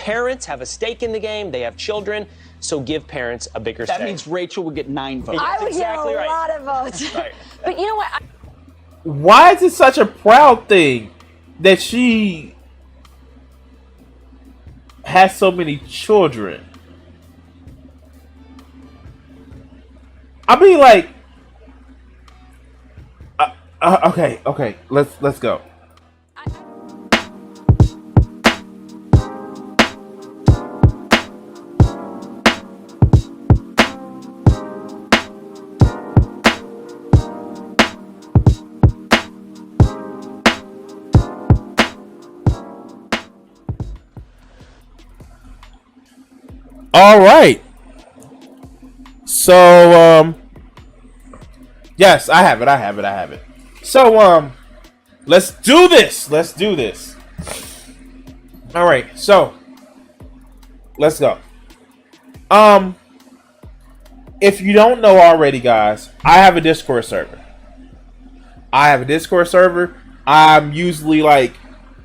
parents have a stake in the game. They have children. So give parents a bigger stake. That means Rachel would get 9 votes. I would exactly get a right. lot of votes. Right. But you know what? Why is it such a proud thing that she has so many children? I mean, like, okay, let's go. All right. So, yes, I have it. So, let's do this. All right. So, let's go. If you don't know already, guys, I have a Discord server. I'm usually like,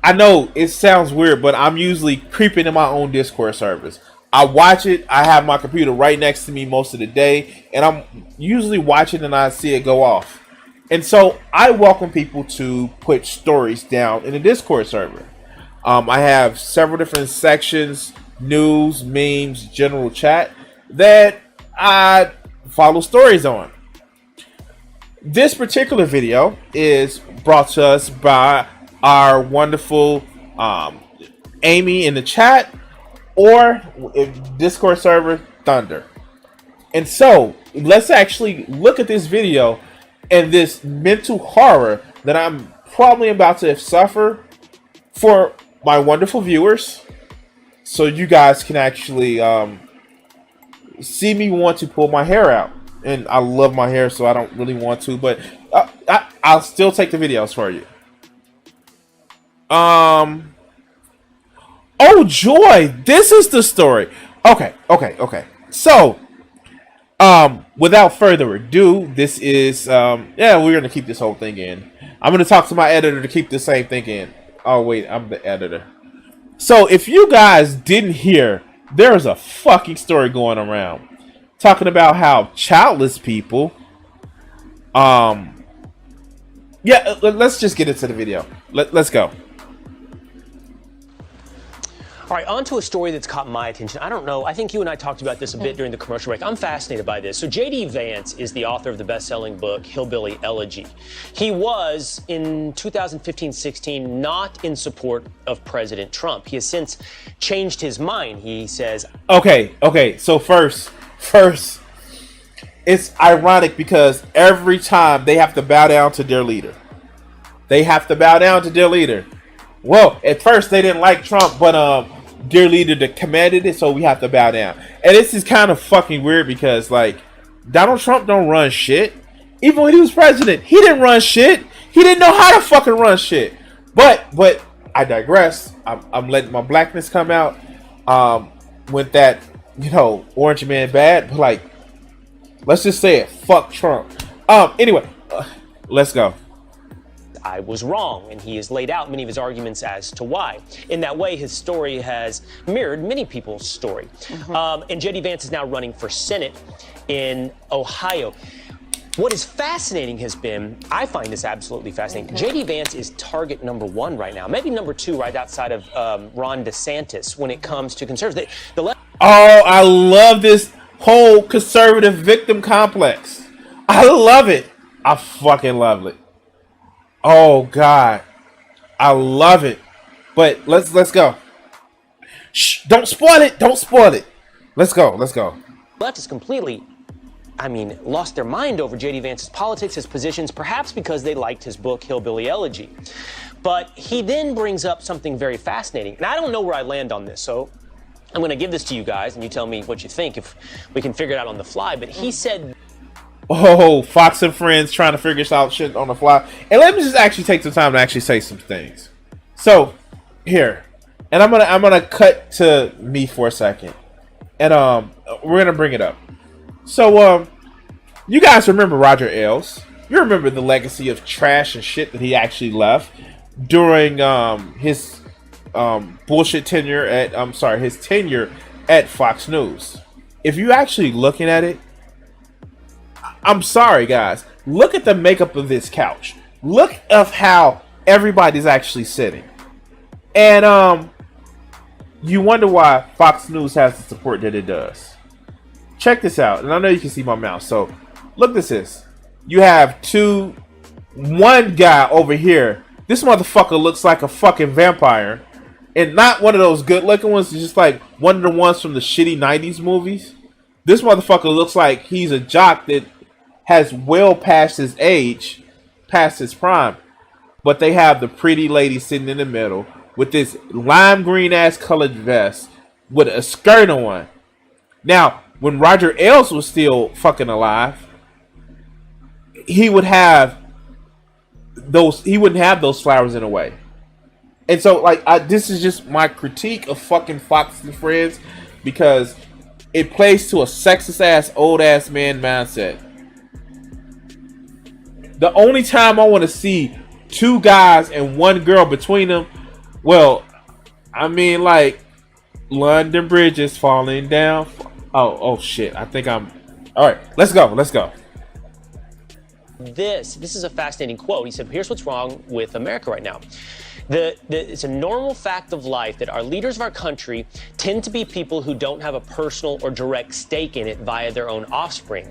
I know it sounds weird, but I'm usually creeping in my own Discord servers. I watch it. I have my computer right next to me most of the day, and I'm usually watching and I see it go off. And so I welcome people to put stories down in the Discord server. I have several different sections: news, memes, general chat, that I follow stories on. This particular video is brought to us by our wonderful Amy in the chat, or Discord server Thunder. And so let's actually look at this video and this mental horror that I'm probably about to suffer for my wonderful viewers, so you guys can actually see me want to pull my hair out. And I love my hair, so I don't really want to, but I'll still take the videos for you. Oh joy, this is the story. Okay. So, without further ado, this is we're gonna keep this whole thing in. I'm gonna talk to my editor to keep the same thing in. Oh wait, I'm the editor. So if you guys didn't hear, there's a fucking story going around talking about how childless people let's just get into the video. Let's go. All right, on to a story that's caught my attention. I don't know, I think you and I talked about this a bit during the commercial break. I'm fascinated by this. So J.D. Vance is the author of the best-selling book, Hillbilly Elegy. He was, in 2015-16, not in support of President Trump. He has since changed his mind. He says... Okay, so first, it's ironic because every time they have to bow down to their leader. Well, at first they didn't like Trump, but their leader commanded it, so we have to bow down. And this is kind of fucking weird because, like, Donald Trump don't run shit. Even when he was president, he didn't run shit. He didn't know how to fucking run shit. But I digress. I'm letting my blackness come out. With that, orange man bad. But like, let's just say it. Fuck Trump. Anyway, let's go. I was wrong, and he has laid out many of his arguments as to why. In that way, his story has mirrored many people's story. And J.D. Vance is now running for Senate in Ohio. What is fascinating has been, I find this absolutely fascinating, J.D. Vance is target number 1 right now, maybe number 2 right outside of Ron DeSantis when it comes to conservatives. I love this whole conservative victim complex. I love it. I fucking love it. Oh God, I love it. But let's go. Shh! Don't spoil it. Let's go. Left is completely, lost their mind over J.D. Vance's politics, his positions, perhaps because they liked his book, Hillbilly Elegy. But he then brings up something very fascinating, and I don't know where I land on this, so I'm going to give this to you guys, and you tell me what you think, if we can figure it out on the fly. But he said... Oh, Fox and Friends trying to figure out shit on the fly. And let me just actually take some time to actually say some things. So, here. And I'm gonna cut to me for a second. And we're gonna bring it up. So, you guys remember Roger Ailes. You remember the legacy of trash and shit that he actually left during his bullshit tenure at his tenure at Fox News. If you actually looking at it, I'm sorry guys, look at the makeup of this couch. Look of how everybody's actually sitting. And you wonder why Fox News has the support that it does. Check this out, and I know you can see my mouse, so look at this. You have one guy over here. This motherfucker looks like a fucking vampire. And not one of those good looking ones, just like one of the ones from the shitty 90s movies. This motherfucker looks like he's a jock that has well past his age, past his prime. But they have the pretty lady sitting in the middle with this lime green ass colored vest with a skirt on. Now, when Roger Ailes was still fucking alive, he wouldn't have those flowers in a way. And so, like, this is just my critique of fucking Fox and Friends, because it plays to a sexist ass, old ass man mindset. The only time I want to see two guys and one girl between them, well, I mean, like, London Bridge is falling down. Oh shit! I think I'm. All right, let's go. This is a fascinating quote. He said, "Here's what's wrong with America right now. It's a normal fact of life that our leaders of our country tend to be people who don't have a personal or direct stake in it via their own offspring.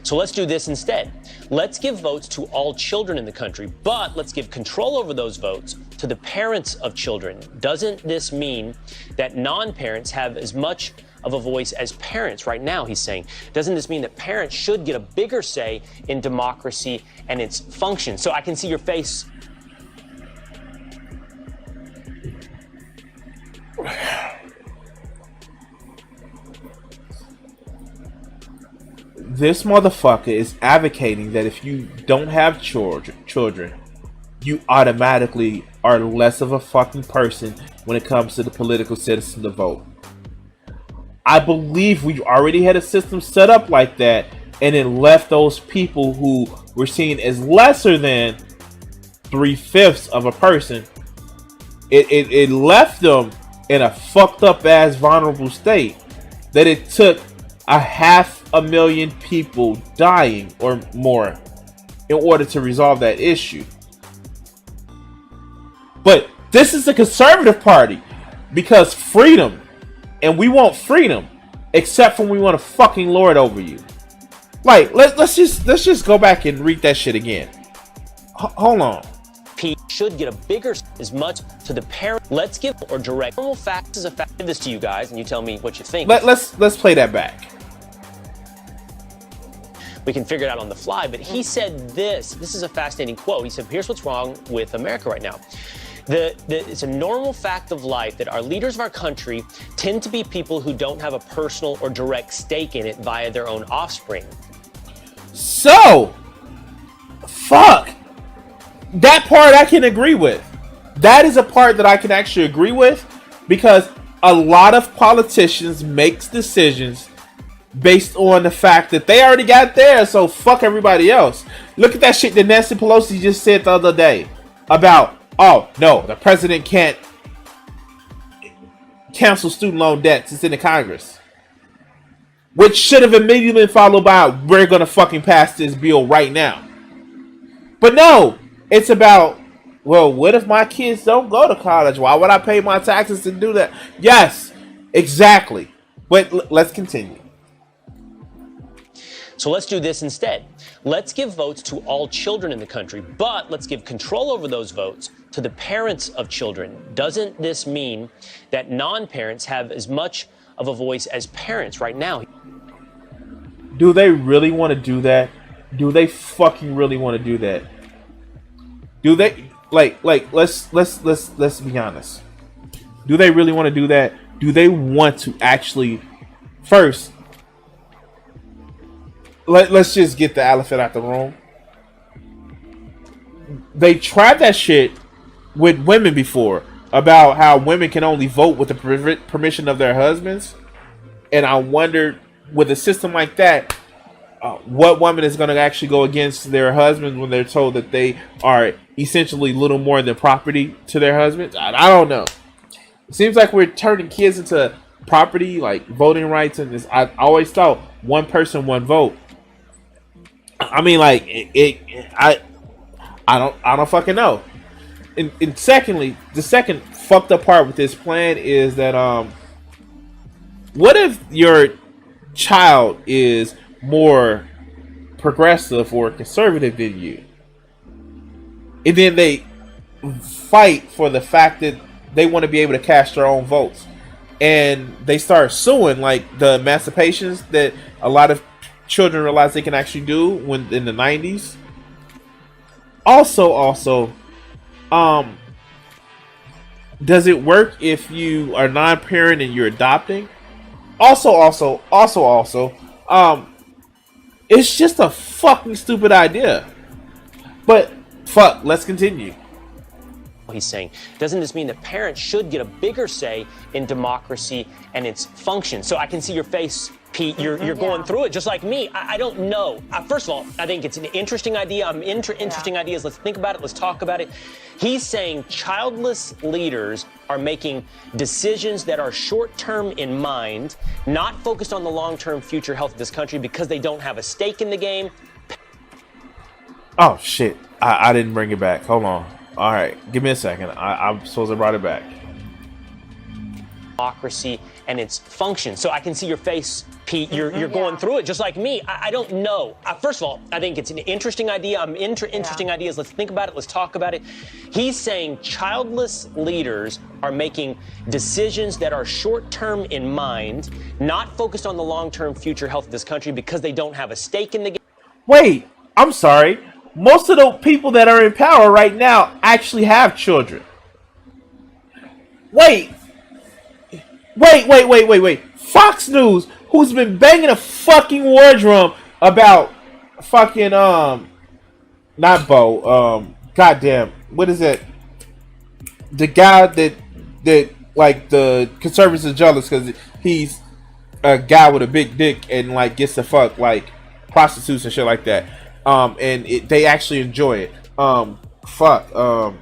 So let's do this instead. Let's give votes to all children in the country, but let's give control over those votes to the parents of children. Doesn't this mean that non-parents have as much of a voice as parents right now?" He's saying, doesn't this mean that parents should get a bigger say in democracy and its function? So I can see your face. This motherfucker is advocating that if you don't have children, you automatically are less of a fucking person when it comes to the political citizen to vote. I believe we already had a system set up like that, and it left those people who were seen as lesser than 3/5 of a person. It left them in a fucked up ass vulnerable state that it took 500,000 people dying or more in order to resolve that issue. But this is the conservative party, because freedom, and we want freedom, except when we want to fucking lord over you. Like, let's just go back and read that shit again. Hold on. Should get a bigger as much to the parent. Let's give or direct normal facts as a fact. Give this to you guys, and you tell me what you think. Let's play that back. We can figure it out on the fly, but he said this is a fascinating quote. He said, "Here's what's wrong with America right now. It's a normal fact of life that our leaders of our country tend to be people who don't have a personal or direct stake in it via their own offspring." So, fuck. That part I can agree with. That is a part that I can actually agree with, because a lot of politicians makes decisions based on the fact that they already got there, so fuck everybody else. Look at that shit that Nancy Pelosi just said the other day about, oh no, the president can't cancel student loan debts. It's in the Congress. Which should have immediately been followed by, we're gonna fucking pass this bill right now. But no, it's about, well, what if my kids don't go to college? Why would I pay my taxes to do that? Yes, exactly. But let's continue. So let's do this instead. Let's give votes to all children in the country, but let's give control over those votes to the parents of children. Doesn't this mean that non-parents have as much of a voice as parents right now? Do they really want to do that? Do they fucking really want to do that? Do they like let's be honest. Do they really want to do that? Do they want to actually first let's just get the elephant out the room. They tried that shit with women before, about how women can only vote with the permission of their husbands. And I wondered, with a system like that, what woman is going to actually go against their husband when they're told that they are essentially little more than property to their husbands? I don't know. seems like we're turning kids into property, like voting rights, and this. I always thought one person, one vote. I mean, like I don't fucking know. And secondly, the second fucked up part with this plan is that what if your child is more progressive or conservative than you, and then they fight for the fact that they want to be able to cast their own votes, and they start suing, like the emancipations that a lot of children realize they can actually do when in the 90s. Also, does it work if you are non-parent and you're adopting? Also, it's just a fucking stupid idea. But fuck, let's continue. He's saying, doesn't this mean that parents should get a bigger say in democracy and its function? So I can see your face, Pete. You're going through it just like me. I don't know. First of all, I think it's an interesting idea. I'm into interesting ideas. Let's think about it. Let's talk about it. He's saying childless leaders are making decisions that are short-term in mind, not focused on the long-term future health of this country because they don't have a stake in the game. Oh shit! I didn't bring it back. Hold on. All right, give me a second. I'm supposed to brought it back. Democracy and its function. So I can see your face, Pete. You're going through it just like me. I don't know. First of all, I think it's an interesting idea. I'm into interesting ideas. Let's think about it. Let's talk about it. He's saying childless leaders are making decisions that are short-term in mind, not focused on the long-term future health of this country because they don't have a stake in the game. Wait, I'm sorry. Most of the people that are in power right now actually have children. Wait. Fox News, who's been banging a fucking war drum about fucking, not Bo, goddamn, what is it? The guy that like, the conservatives are jealous because he's a guy with a big dick and, like, gets to fuck, like, prostitutes and shit like that. And they actually enjoy it. Hunter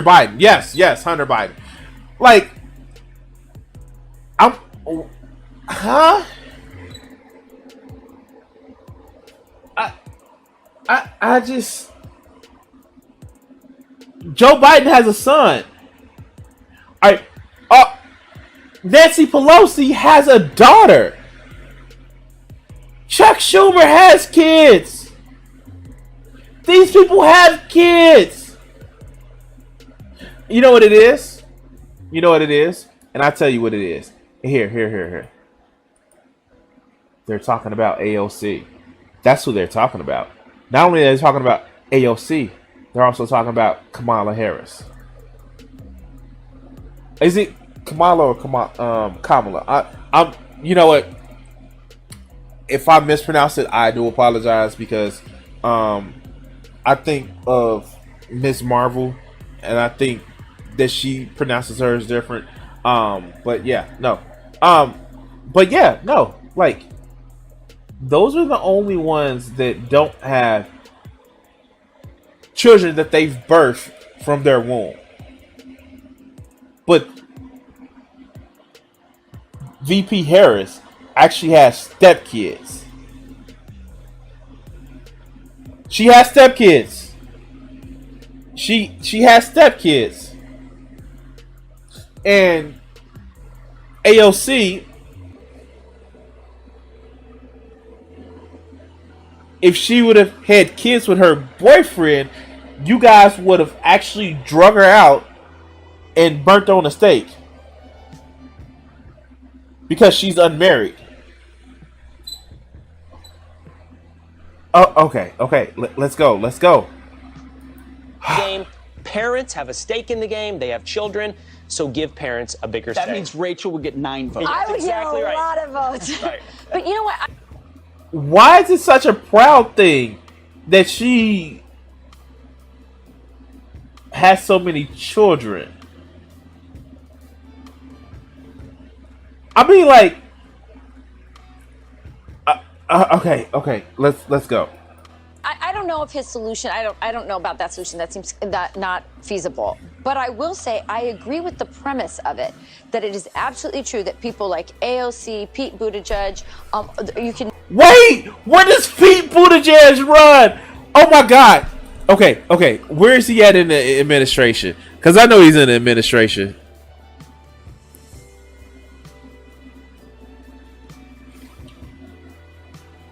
Biden. Yes, Hunter Biden. Like, I just, Joe Biden has a son. Alright, Nancy Pelosi has a daughter. Chuck Schumer has kids. These people have kids. You know what it is? And I tell you what it is. Here. They're talking about AOC. That's who they're talking about. Not only are they talking about AOC, they're also talking about Kamala Harris. Is it Kamala or Kamala? I'm. You know what? If I mispronounce it, I do apologize because I think of Miss Marvel, and I think that she pronounces hers different. But yeah, no. Like, those are the only ones that don't have children that they've birthed from their womb. But VP Harris actually has stepkids. She has stepkids. She has stepkids. And AOC, if she would have had kids with her boyfriend, you guys would have actually drug her out and burnt her on a stake. Because she's unmarried. Oh, okay. Let's go. Game. Parents have a stake in the game. They have children, so give parents a bigger stake. That means Rachel would get 9 votes. I would exactly get a right. lot of votes. Right. But you know what? Why is it such a proud thing that she has so many children? I mean, like, okay. Let's go. I don't know if his solution. I don't know about that solution. That seems not feasible. But I will say I agree with the premise of it, that it is absolutely true that people like AOC, Pete Buttigieg, you can... Wait! Where does Pete Buttigieg run? Oh my God. Okay. Where is he at in the administration? Because I know he's in the administration.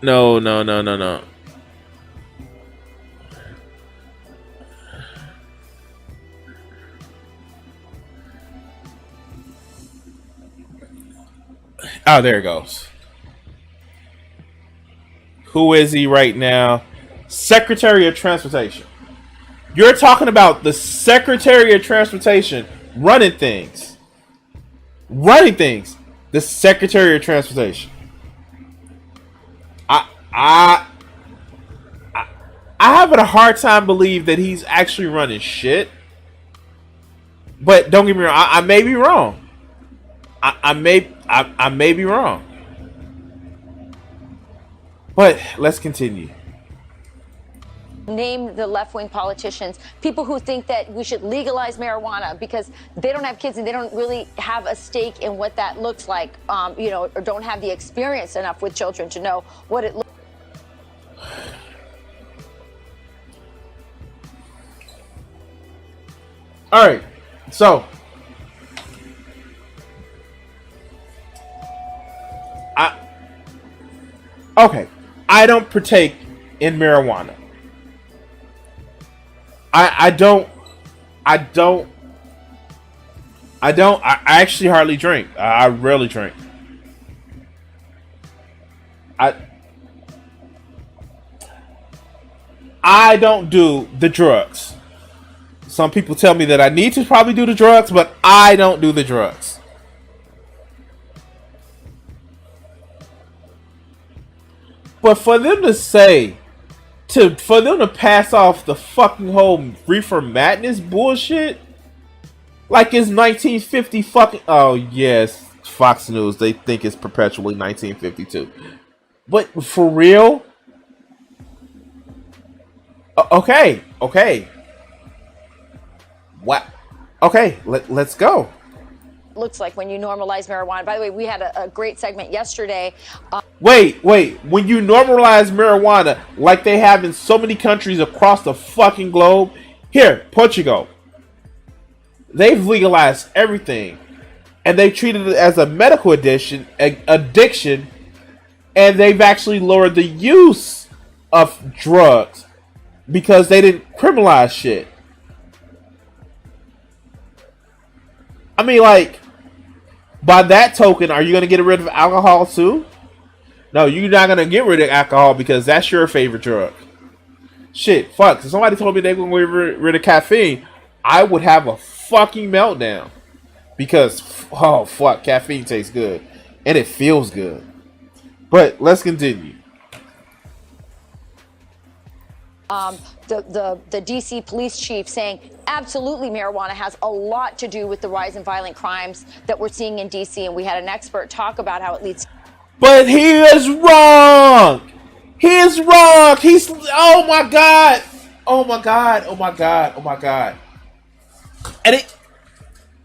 No. Oh, there it goes. Who is he right now? Secretary of Transportation. You're talking about the Secretary of Transportation running things. The Secretary of Transportation. I have a hard time believe that he's actually running shit. But don't get me wrong, I may be wrong. I may be wrong. But let's continue. Name the left-wing politicians, people who think that we should legalize marijuana because they don't have kids and they don't really have a stake in what that looks like, or don't have the experience enough with children to know what it looks like. All right, so I don't partake in marijuana. I actually hardly drink. I rarely drink. I don't do the drugs. Some people tell me that I need to probably do the drugs, but I don't do the drugs. But for them to say, for them to pass off the fucking whole reefer madness bullshit, like it's 1950 fucking. Oh yes, Fox News. They think it's perpetually 1952. But for real? Okay. What? Okay, let's go. Looks like when you normalize marijuana. By the way, we had a great segment yesterday. Wait. When you normalize marijuana, like they have in so many countries across the fucking globe, here, Portugal, they've legalized everything, and they treated it as a medical addiction, and they've actually lowered the use of drugs because they didn't criminalize shit. I mean, like, by that token, are you going to get rid of alcohol too? No, you're not going to get rid of alcohol because that's your favorite drug. Shit, fuck. If somebody told me they're going to get rid of caffeine, I would have a fucking meltdown. Because, oh, fuck, caffeine tastes good. And it feels good. But let's continue. The DC police chief saying absolutely marijuana has a lot to do with the rise in violent crimes that we're seeing in DC, and we had an expert talk about how it leads. But he is wrong. He's oh my god. And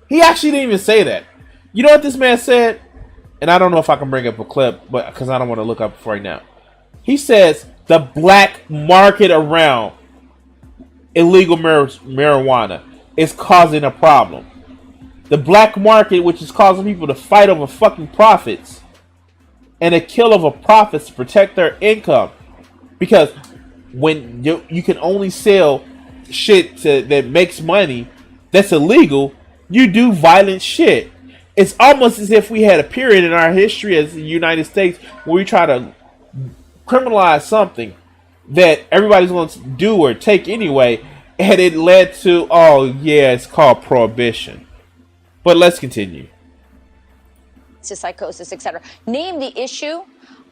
he actually didn't even say that. You know what this man said? And I don't know if I can bring up a clip, but because I don't want to look up right now. He says the black market around illegal marijuana is causing a problem. The black market, which is causing people to fight over fucking profits and a kill over profits to protect their income. Because when you can only sell shit that makes money that's illegal, you do violent shit. It's almost as if we had a period in our history as the United States where we try to criminalize something that everybody's going to do or take anyway, and it led to, oh yeah, it's called prohibition. But let's continue. To psychosis, etc. Name the issue,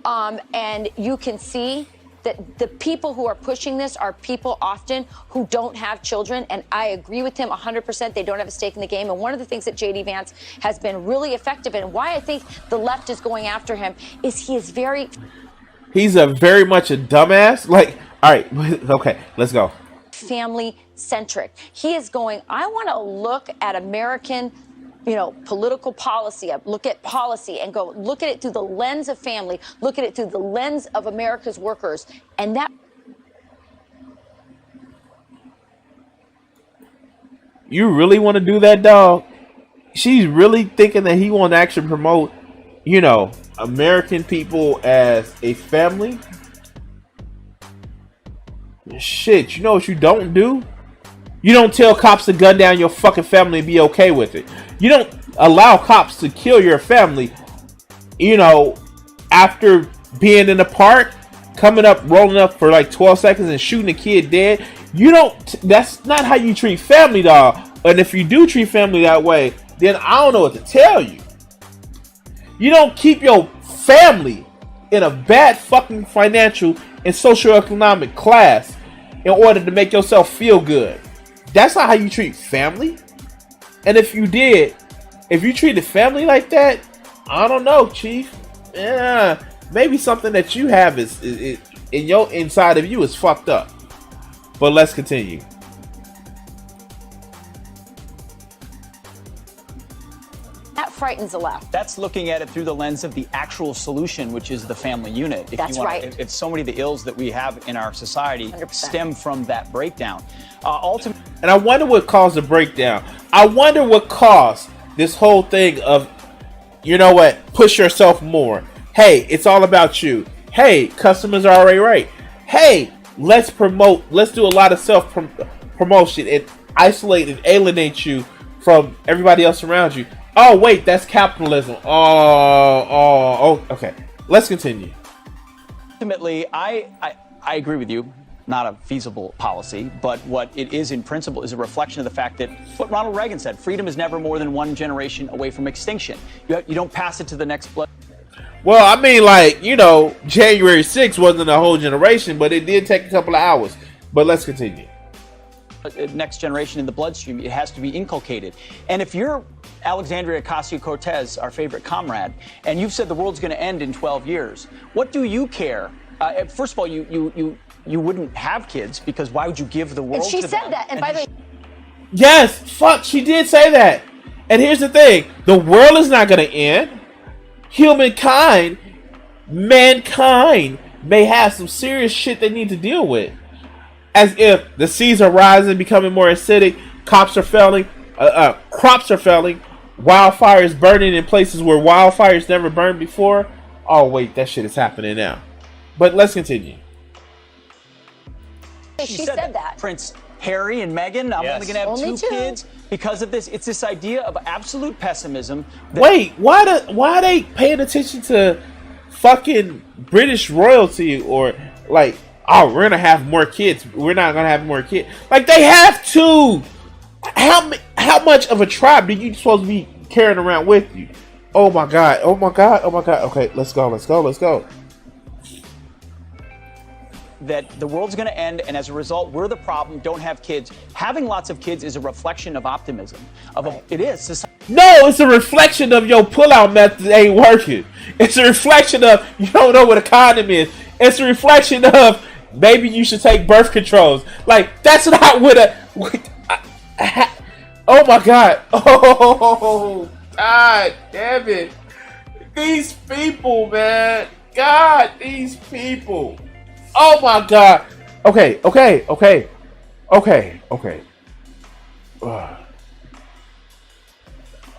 and you can see that the people who are pushing this are people often who don't have children, and I agree with him 100%. They don't have a stake in the game, and one of the things that J.D. Vance has been really effective in, and why I think the left is going after him, is he is very... He's very much a dumbass. Like, all right, okay, let's go. Family centric. He is going, I want to look at American, political policy, look at policy and go look at it through the lens of family, look at it through the lens of America's workers. And that. You really want to do that, dog? She's really thinking that he won't actually promote, American people as a family? Shit, you know what you don't do? You don't tell cops to gun down your fucking family and be okay with it. You don't allow cops to kill your family, after being in the park, coming up, rolling up for like 12 seconds and shooting a kid dead. That's not how you treat family, dog. And if you do treat family that way, then I don't know what to tell you. You don't keep your family in a bad fucking financial and socioeconomic class in order to make yourself feel good. That's not how you treat family. And if you treated family like that, I don't know, Chief. Yeah, maybe something that you have is in your inside of you is fucked up. But let's continue. That frightens the left. That's looking at it through the lens of the actual solution, which is the family unit. That's right. It's so many of the ills that we have in our society 100%. Stem from that breakdown. And I wonder what caused the breakdown. I wonder what caused this whole thing of, push yourself more. Hey, it's all about you. Hey, customers are already right. Hey, let's do a lot of self-promotion and isolate and alienate you from everybody else around you. Oh, wait, that's capitalism. Okay. Let's continue. Ultimately, I agree with you. Not a feasible policy, but what it is in principle is a reflection of the fact that what Ronald Reagan said, freedom is never more than one generation away from extinction. You don't pass it to the next blood. Well, I mean, January 6th wasn't a whole generation, but it did take a couple of hours. But let's continue. Next generation in the bloodstream, it has to be inculcated. And if you're Alexandria Ocasio-Cortez, our favorite comrade, and you've said the world's going to end in 12 years, what do you care? First of all, you wouldn't have kids because why would you give the world And she to said them? that. And by the way, Yes, fuck, she did say that. And here's the thing. The world is not going to end. Mankind may have some serious shit they need to deal with. As if the seas are rising, becoming more acidic, crops are failing, wildfires burning in places where wildfires never burned before. Oh, wait, that shit is happening now. But let's continue. she said that. Prince Harry and Meghan, I'm only going to have Only two two. kids because of this. It's this idea of absolute pessimism. Wait, why are they paying attention to fucking British royalty or we're gonna have more kids? We're not gonna have more kids. They have to. How much of a tribe do you supposed to be carrying around with you? Oh my god. Okay, let's go. That the world's going to end, and as a result, we're the problem. Don't have kids. Having lots of kids is a reflection of optimism. It is. No, it's a reflection of your pullout method ain't working. It's a reflection of you don't know what a condom is. It's a reflection of maybe you should take birth controls. That's not oh my god. Oh god damn it. These people, man. God, these people. Oh my god. Okay.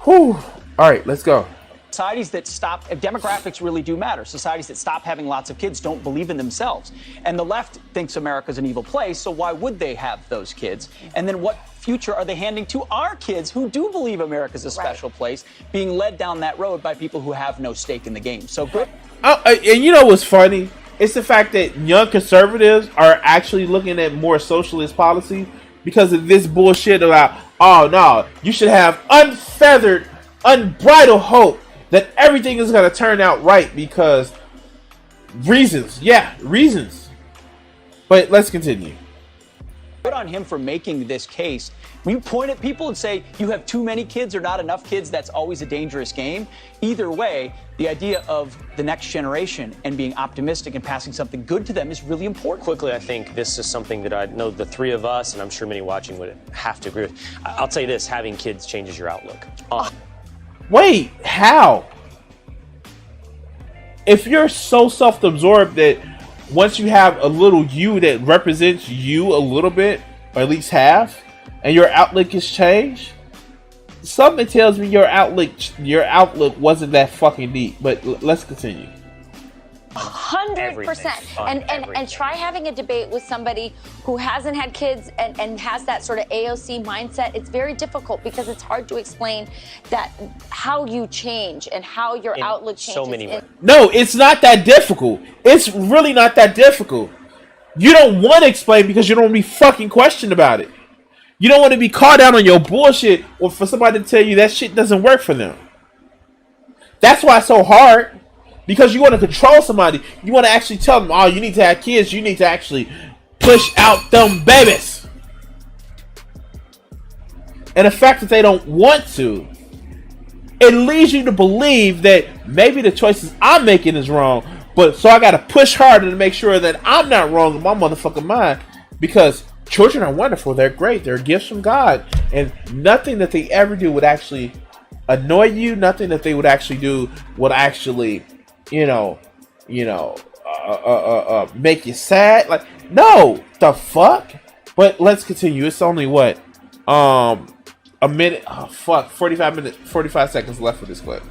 Whew. Alright, let's go. Societies that stop, demographics really do matter. Societies that stop having lots of kids don't believe in themselves. And the left thinks America's an evil place, so why would they have those kids? And then what future are they handing to our kids who do believe America's a special place, being led down that road by people who have no stake in the game? So good. And you know what's funny? It's the fact that young conservatives are actually looking at more socialist policies because of this bullshit about, oh no, you should have unfeathered, unbridled hope that everything is going to turn out right because reasons. Yeah, reasons. But let's continue. Good on him for making this case. When you point at people and say you have too many kids or not enough kids, that's always a dangerous game. Either way, the idea of the next generation and being optimistic and passing something good to them is really important. Quickly, I think this is something that I know the three of us, and I'm sure many watching would have to agree with. I'll tell you this, having kids changes your outlook. Wait, how? If you're so self-absorbed that once you have a little you that represents you a little bit, or at least half, and your outlook is changed, something tells me your outlook wasn't that fucking deep. But let's continue. 100%. And try having a debate with somebody who hasn't had kids and has that sort of AOC mindset. It's very difficult because it's hard to explain that how you change and how your outlook changes. So many ways. No, it's not that difficult. It's really not that difficult. You don't want to explain because you don't want to be fucking questioned about it. You don't want to be called out on your bullshit or for somebody to tell you that shit doesn't work for them. That's why it's so hard. Because you want to control somebody. You want to actually tell them, oh, you need to have kids. You need to actually push out them babies. And the fact that they don't want to, it leads you to believe that maybe the choices I'm making is wrong. But so I got to push harder to make sure that I'm not wrong in my motherfucking mind. Because children are wonderful. They're great. They're gifts from God. And nothing that they ever do would actually annoy you. Nothing that they would actually do would actually... make you sad. Like, no, the fuck. But let's continue. It's only what, a minute. Oh fuck, 45 seconds left for this clip.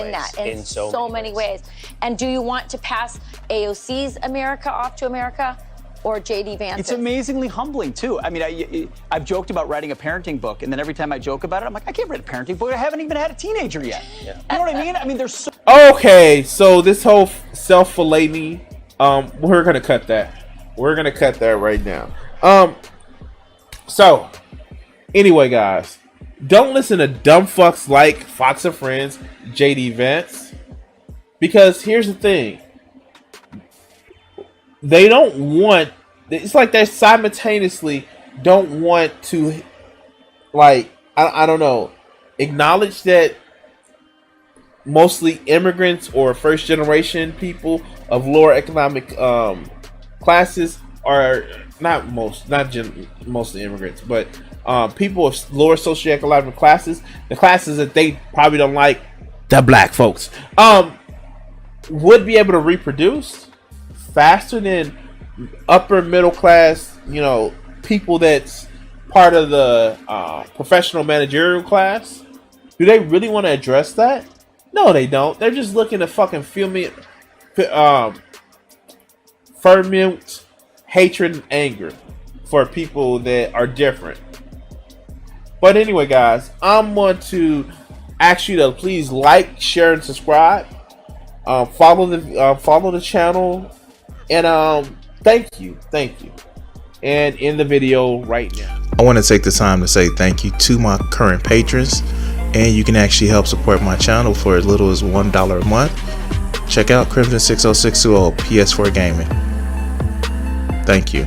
In so many ways. And do you want to pass AOC's America off to America? Or J.D. Vance. It's amazingly humbling, too. I mean, I've joked about writing a parenting book, and then every time I joke about it, I'm like, I can't write a parenting book. I haven't even had a teenager yet. Yeah. You know what I mean? I mean, there's so... Okay, so this whole self-fillet, we're going to cut that. We're going to cut that right now. So, anyway, guys, don't listen to dumb fucks like Fox and Friends, J.D. Vance, because here's the thing. They don't want, it's like they simultaneously don't want to, like, I don't know, acknowledge that mostly immigrants or first generation people of lower economic classes are mostly immigrants, but people of lower socioeconomic classes, the classes that they probably don't like, the black folks, would be able to reproduce faster than upper middle class, people that's part of the professional managerial class. Do they really want to address that? No, they don't. They're just looking to fucking ferment hatred and anger for people that are different. But anyway, guys, I'm going to ask you to please like, share, and subscribe. Follow the channel. And thank you. And in the video right now, I want to take the time to say thank you to my current patrons, and you can actually help support my channel for as little as $1 a month. Check out Crimson60620 PS4 Gaming. Thank you.